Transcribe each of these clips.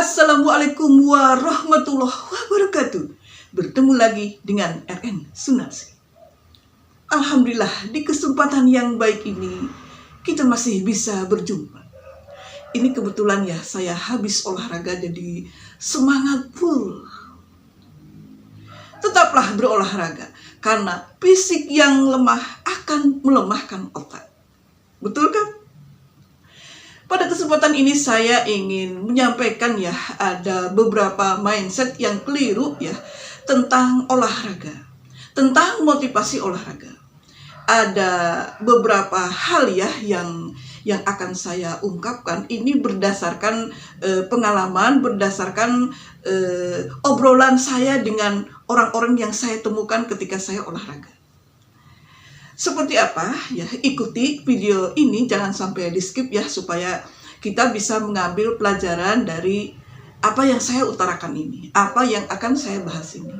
Assalamualaikum warahmatullahi wabarakatuh. Bertemu lagi dengan RN Sunarsi. Alhamdulillah, di kesempatan yang baik ini kita masih bisa berjumpa. Ini kebetulan ya, saya habis olahraga jadi semangat full. Tetaplah berolahraga karena fisik yang lemah akan melemahkan otak. Betul kan? Pada kesempatan ini saya ingin menyampaikan ya, ada beberapa mindset yang keliru ya tentang olahraga, tentang motivasi olahraga. Ada beberapa hal ya yang akan saya ungkapkan. Ini berdasarkan pengalaman, berdasarkan obrolan saya dengan orang-orang yang saya temukan ketika saya olahraga. Seperti apa ya, ikuti video ini, jangan sampai di skip ya, supaya kita bisa mengambil pelajaran dari apa yang saya utarakan ini, apa yang akan saya bahas ini.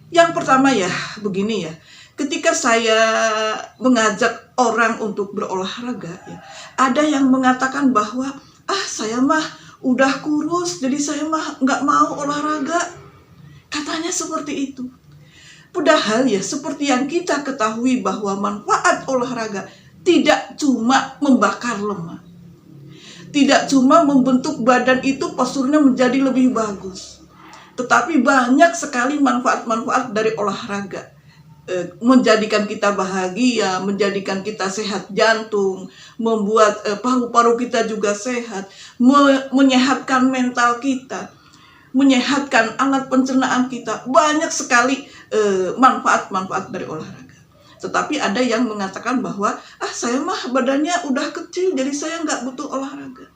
Yang pertama ya, begini ya, ketika saya mengajak orang untuk berolahraga ya, ada yang mengatakan bahwa saya mah udah kurus, jadi saya mah nggak mau olahraga, katanya seperti itu. Padahal ya, seperti yang kita ketahui bahwa manfaat olahraga tidak cuma membakar lemak, tidak cuma membentuk badan itu posturnya menjadi lebih bagus, tetapi banyak sekali manfaat-manfaat dari olahraga. Menjadikan kita bahagia, menjadikan kita sehat jantung, membuat paru-paru kita juga sehat, menyehatkan mental kita, menyehatkan alat pencernaan kita. Banyak sekali manfaat-manfaat dari olahraga. Tetapi ada yang mengatakan bahwa saya mah badannya udah kecil, jadi saya nggak butuh olahraga.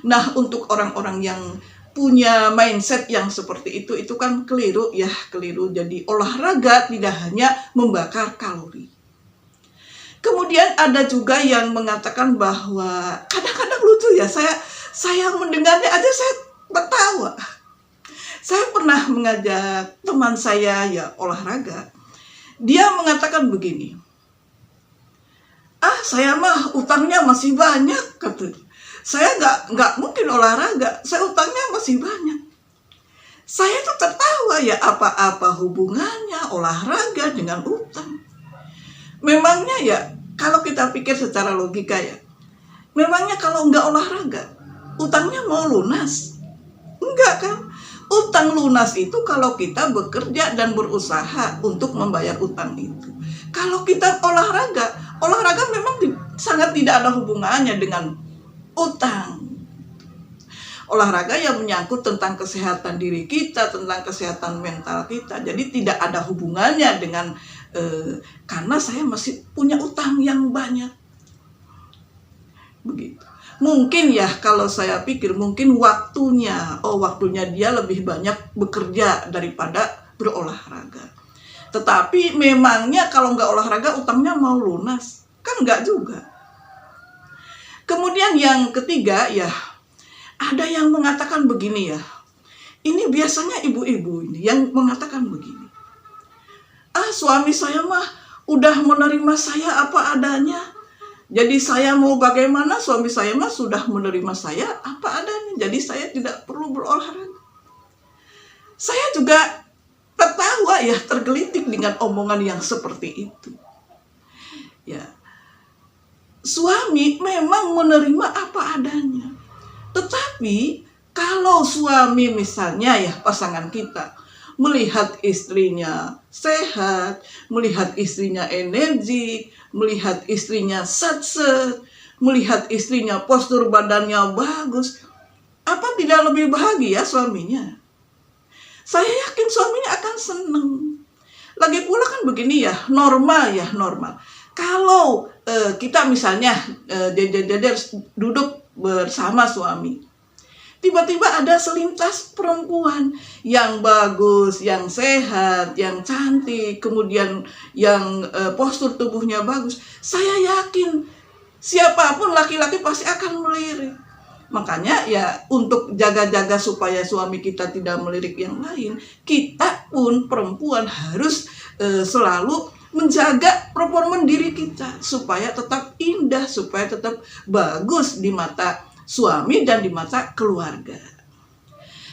Nah, untuk orang-orang yang punya mindset yang seperti itu kan keliru ya, keliru. Jadi olahraga tidak hanya membakar kalori. Kemudian ada juga yang mengatakan bahwa kadang-kadang lucu ya, saya mendengarnya aja saya tertawa. Saya pernah mengajak teman saya ya olahraga. Dia mengatakan begini, saya mah utangnya masih banyak, katanya. Saya nggak mungkin olahraga, saya utangnya masih banyak. Saya tuh tertawa ya, apa hubungannya olahraga dengan utang? Memangnya ya, kalau kita pikir secara logika ya, memangnya kalau nggak olahraga, utangnya mau lunas? Enggak kan? Utang lunas itu kalau kita bekerja dan berusaha untuk membayar utang itu. Kalau kita olahraga memang sangat tidak ada hubungannya dengan utang. Olahraga yang menyangkut tentang kesehatan diri kita, tentang kesehatan mental kita. Jadi tidak ada hubungannya dengan karena saya masih punya utang yang banyak. Begitu. Mungkin ya, kalau saya pikir mungkin waktunya dia lebih banyak bekerja daripada berolahraga. Tetapi memangnya kalau nggak olahraga utangnya mau lunas? Kan nggak juga. Kemudian yang ketiga ya, ada yang mengatakan begini ya. Ini biasanya ibu-ibu ini yang mengatakan begini. Suami saya mah udah menerima saya apa adanya. Jadi saya mau bagaimana, suami saya mah sudah menerima saya apa adanya. Jadi saya tidak perlu berolahraga. Saya juga tertawa ya, tergelitik dengan omongan yang seperti itu. Ya, suami memang menerima apa adanya. Tetapi kalau suami misalnya ya, pasangan kita melihat istrinya sehat, melihat istrinya energi, melihat istrinya satset, melihat istrinya postur badannya bagus, apa tidak lebih bahagia suaminya? Saya yakin suaminya akan senang. Lagi pula kan begini ya, normal. Kalau kita misalnya duduk bersama suami, tiba-tiba ada selintas perempuan yang bagus, yang sehat, yang cantik, kemudian yang postur tubuhnya bagus. Saya yakin siapapun laki-laki pasti akan melirik. Makanya ya, untuk jaga-jaga supaya suami kita tidak melirik yang lain, kita pun perempuan harus selalu menjaga performa diri kita supaya tetap indah, supaya tetap bagus di mata suami dan di mata keluarga.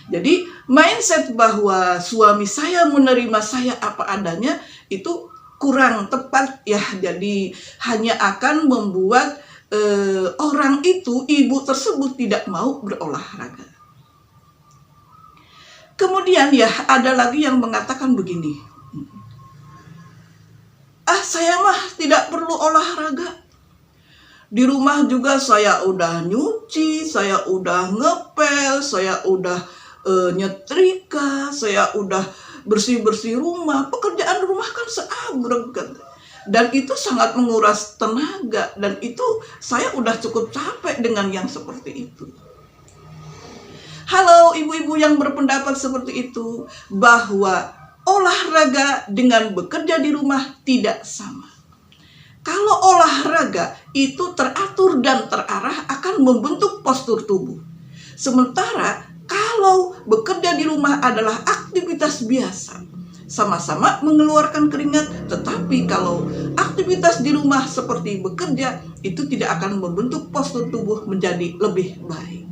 Jadi mindset bahwa suami saya menerima saya apa adanya itu kurang tepat ya. Jadi hanya akan membuat orang itu, ibu tersebut tidak mau berolahraga. Kemudian ya ada lagi yang mengatakan begini, saya mah tidak perlu olahraga. Di rumah juga saya udah nyuci, saya udah ngepel, saya udah nyetrika, saya udah bersih-bersih rumah. Pekerjaan rumah kan seabrek kan. Dan itu sangat menguras tenaga. Dan itu saya udah cukup capek dengan yang seperti itu. Halo ibu-ibu yang berpendapat seperti itu, bahwa olahraga dengan bekerja di rumah tidak sama. Kalau olahraga itu teratur dan terarah akan membentuk postur tubuh. Sementara kalau bekerja di rumah adalah aktivitas biasa, sama-sama mengeluarkan keringat, tetapi kalau aktivitas di rumah seperti bekerja, itu tidak akan membentuk postur tubuh menjadi lebih baik.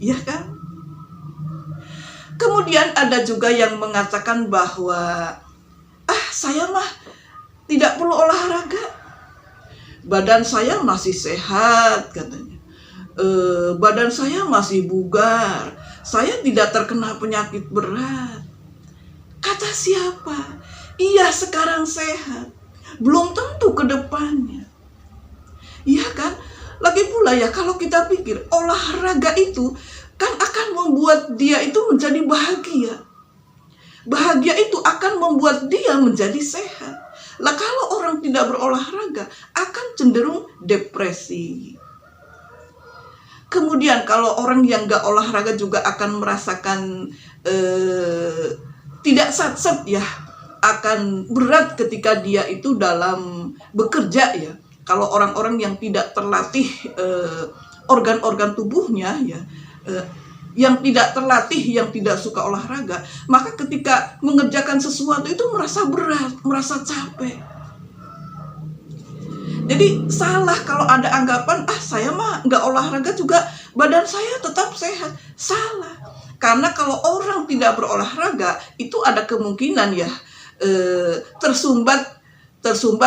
Iya kan? Kemudian ada juga yang mengatakan bahwa saya mah tidak perlu olahraga. Badan saya masih sehat katanya. Badan saya masih bugar. Saya tidak terkena penyakit berat. Kata siapa? Iya sekarang sehat. Belum tentu ke depannya. Iya kan? Lagi pula ya kalau kita pikir olahraga itu kan akan membuat dia itu menjadi bahagia. Bahagia itu akan membuat dia menjadi sehat. Lah kalau orang tidak berolahraga akan cenderung depresi. Kemudian kalau orang yang gak olahraga juga akan merasakan tidak sat-set ya, akan berat ketika dia itu dalam bekerja ya. Kalau orang-orang yang tidak terlatih organ-organ tubuhnya ya, yang tidak terlatih, yang tidak suka olahraga, maka ketika mengerjakan sesuatu itu merasa berat, merasa capek. Jadi salah kalau ada anggapan, saya mah nggak olahraga juga badan saya tetap sehat. Salah. Karena kalau orang tidak berolahraga, itu ada kemungkinan ya tersumbat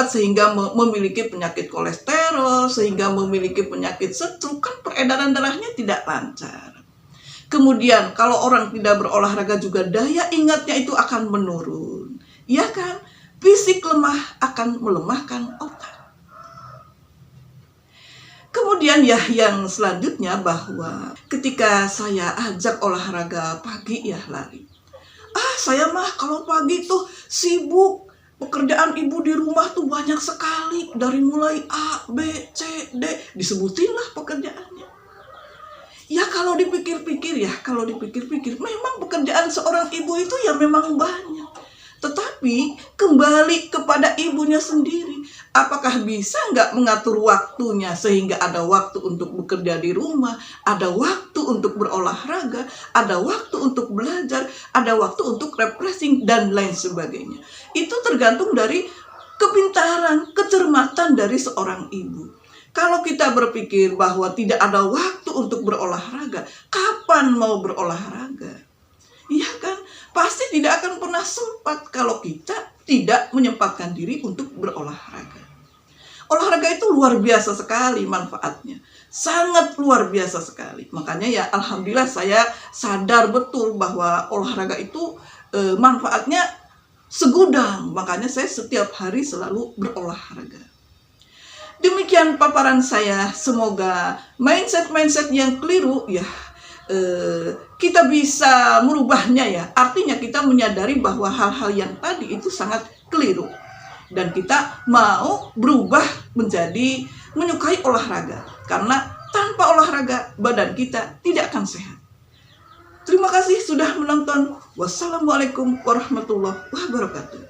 sehingga memiliki penyakit kolesterol, sehingga memiliki penyakit stroke, kan peredaran darahnya tidak lancar. Kemudian kalau orang tidak berolahraga juga daya ingatnya itu akan menurun. Ya kan? Fisik lemah akan melemahkan otak. Kemudian ya yang selanjutnya bahwa ketika saya ajak olahraga pagi ya lari. Saya mah kalau pagi tuh sibuk. Pekerjaan ibu di rumah tuh banyak sekali. Dari mulai A, B, C, D. Disebutinlah pekerjaannya. Ya kalau dipikir-pikir memang pekerjaan seorang ibu itu ya memang banyak. Tetapi kembali kepada ibunya sendiri. Apakah bisa nggak mengatur waktunya sehingga ada waktu untuk bekerja di rumah, ada waktu untuk berolahraga, ada waktu untuk belajar, ada waktu untuk refreshing dan lain sebagainya. Itu tergantung dari kepintaran, kecermatan dari seorang ibu. Kalau kita berpikir bahwa tidak ada waktu untuk berolahraga, kapan mau berolahraga? Iya kan? Pasti tidak akan pernah sempat kalau kita tidak menyempatkan diri untuk berolahraga. Olahraga itu luar biasa sekali manfaatnya. Sangat luar biasa sekali. Makanya ya alhamdulillah saya sadar betul bahwa olahraga itu manfaatnya segudang. Makanya saya setiap hari selalu berolahraga. Demikian paparan saya. Semoga mindset-mindset yang keliru ya kita bisa merubahnya ya. Artinya kita menyadari bahwa hal-hal yang tadi itu sangat keliru. Dan kita mau berubah menjadi menyukai olahraga. Karena tanpa olahraga badan kita tidak akan sehat. Terima kasih sudah menonton. Wassalamualaikum warahmatullahi wabarakatuh.